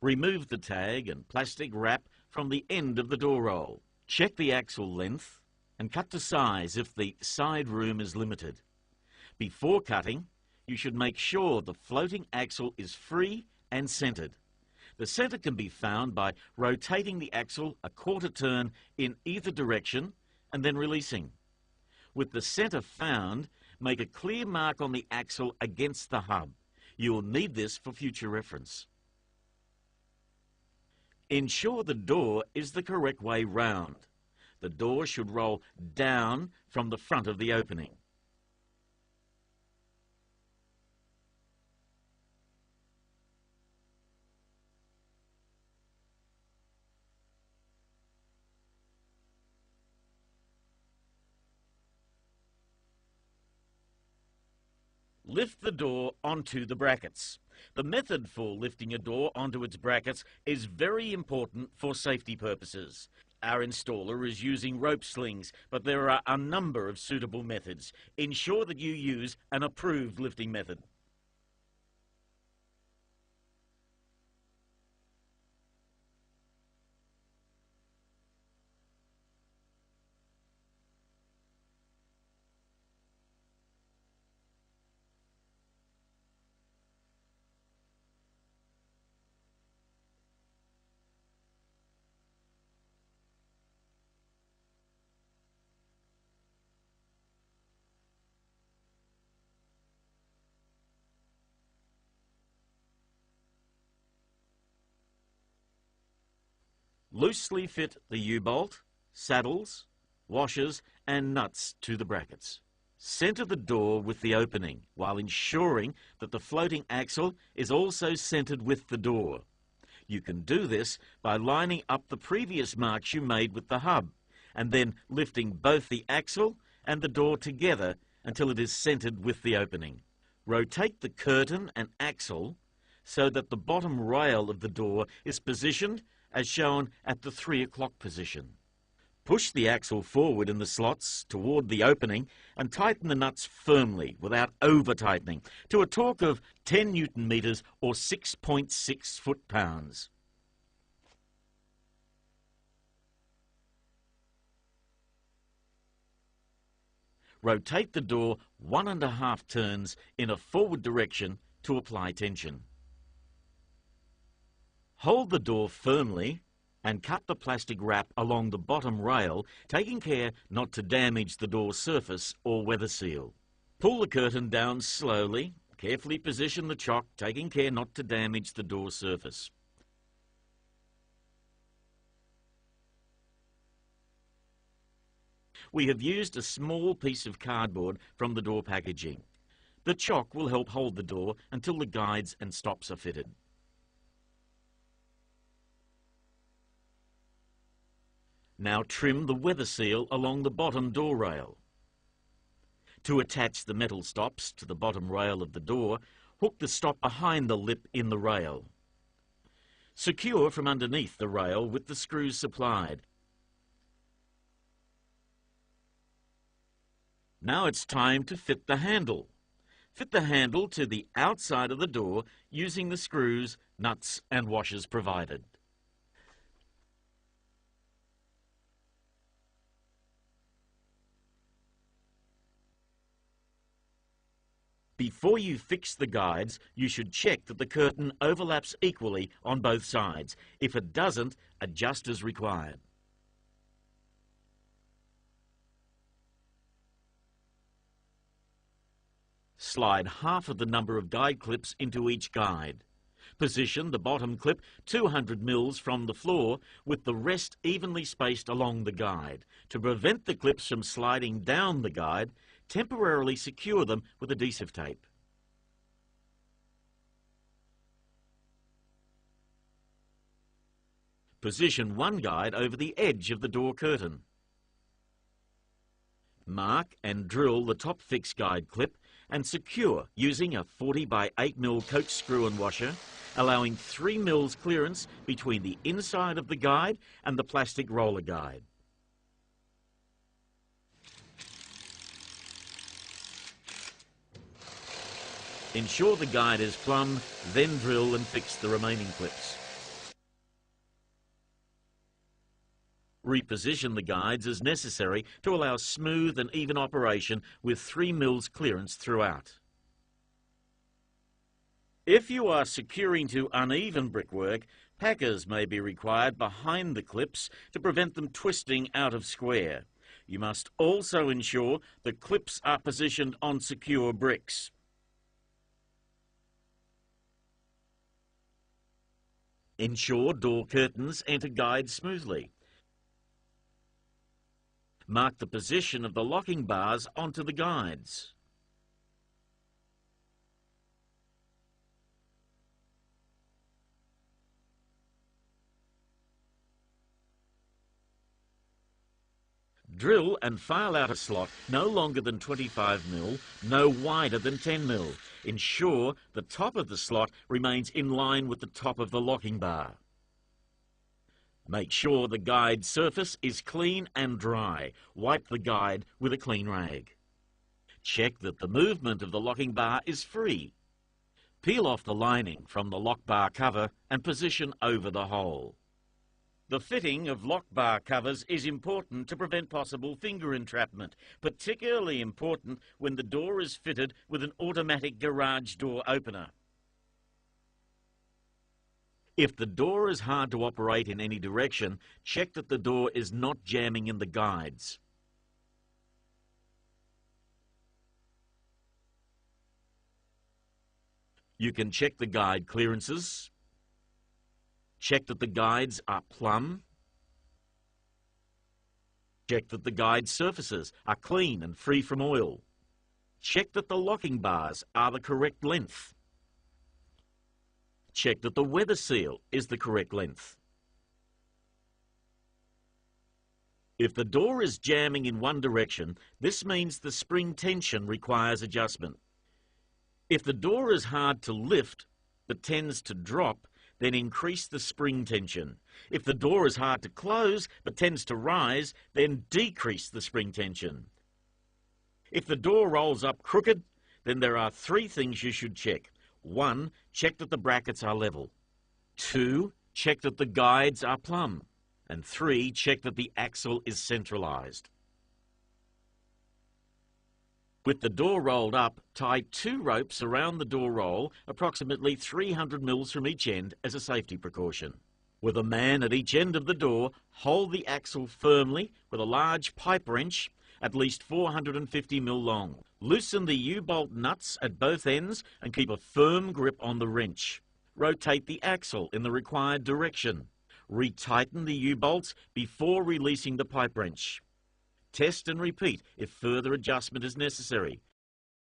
Remove the tag and plastic wrap from the end of the door roll. Check the axle length and cut to size if the side room is limited. Before cutting, you should make sure the floating axle is free and centered. The center can be found by rotating the axle a quarter turn in either direction and then releasing. With the center found, make a clear mark on the axle against the hub. You will need this for future reference. Ensure the door is the correct way round. The door should roll down from the front of the opening. Lift the door onto the brackets. The method for lifting a door onto its brackets is very important for safety purposes. Our installer is using rope slings, but there are a number of suitable methods. Ensure that you use an approved lifting method. Loosely fit the U-bolt, saddles, washers and nuts to the brackets. Center the door with the opening while ensuring that the floating axle is also centered with the door. You can do this by lining up the previous marks you made with the hub and then lifting both the axle and the door together until it is centered with the opening. Rotate the curtain and axle so that the bottom rail of the door is positioned as shown at the 3 o'clock position. Push the axle forward in the slots toward the opening and tighten the nuts firmly without over-tightening to a torque of 10 Newton meters or 6.6 foot-pounds. Rotate the door 1.5 turns in a forward direction to apply tension. Hold the door firmly and cut the plastic wrap along the bottom rail, taking care not to damage the door surface or weather seal. Pull the curtain down slowly, carefully position the chock, taking care not to damage the door surface. We have used a small piece of cardboard from the door packaging. The chock will help hold the door until the guides and stops are fitted. Now trim the weather seal along the bottom door rail. To attach the metal stops to the bottom rail of the door, hook the stop behind the lip in the rail. Secure from underneath the rail with the screws supplied. Now it's time to fit the handle. Fit the handle to the outside of the door using the screws, nuts and washers provided. Before you fix the guides, you should check that the curtain overlaps equally on both sides. If it doesn't, adjust as required. Slide half of the number of guide clips into each guide. Position the bottom clip 200 mils from the floor with the rest evenly spaced along the guide. To prevent the clips from sliding down the guide, temporarily secure them with adhesive tape. Position one guide over the edge of the door curtain. Mark and drill the top fixed guide clip and secure using a 40 by 8 mm coach screw and washer, allowing 3 mils clearance between the inside of the guide and the plastic roller guide. Ensure the guide is plumb, then drill and fix the remaining clips. Reposition the guides as necessary to allow smooth and even operation with 3 mils clearance throughout. If you are securing to uneven brickwork, packers may be required behind the clips to prevent them twisting out of square. You must also ensure the clips are positioned on secure bricks. Ensure door curtains enter guides smoothly. Mark the position of the locking bars onto the guides. Drill and file out a slot no longer than 25 mil, no wider than 10 mil. Ensure the top of the slot remains in line with the top of the locking bar. Make sure the guide surface is clean and dry. Wipe the guide with a clean rag. Check that the movement of the locking bar is free. Peel off the lining from the lock bar cover and position over the hole. The fitting of lock bar covers is important to prevent possible finger entrapment, particularly important when the door is fitted with an automatic garage door opener. If the door is hard to operate in any direction, check that the door is not jamming in the guides. You can check the guide clearances. Check that the guides are plumb. Check that the guide surfaces are clean and free from oil. Check that the locking bars are the correct length. Check that the weather seal is the correct length. If the door is jamming in one direction, this means the spring tension requires adjustment. If the door is hard to lift but tends to drop, then increase the spring tension. If the door is hard to close but tends to rise, then decrease the spring tension. If the door rolls up crooked, then there are 3 things you should check. 1, check that the brackets are level. 2, check that the guides are plumb. And 3, check that the axle is centralised. With the door rolled up, tie 2 ropes around the door roll, approximately 300 mils from each end as a safety precaution. With a man at each end of the door, hold the axle firmly with a large pipe wrench at least 450 mil long. Loosen the U-bolt nuts at both ends and keep a firm grip on the wrench. Rotate the axle in the required direction. Retighten the U-bolts before releasing the pipe wrench. Test and repeat if further adjustment is necessary.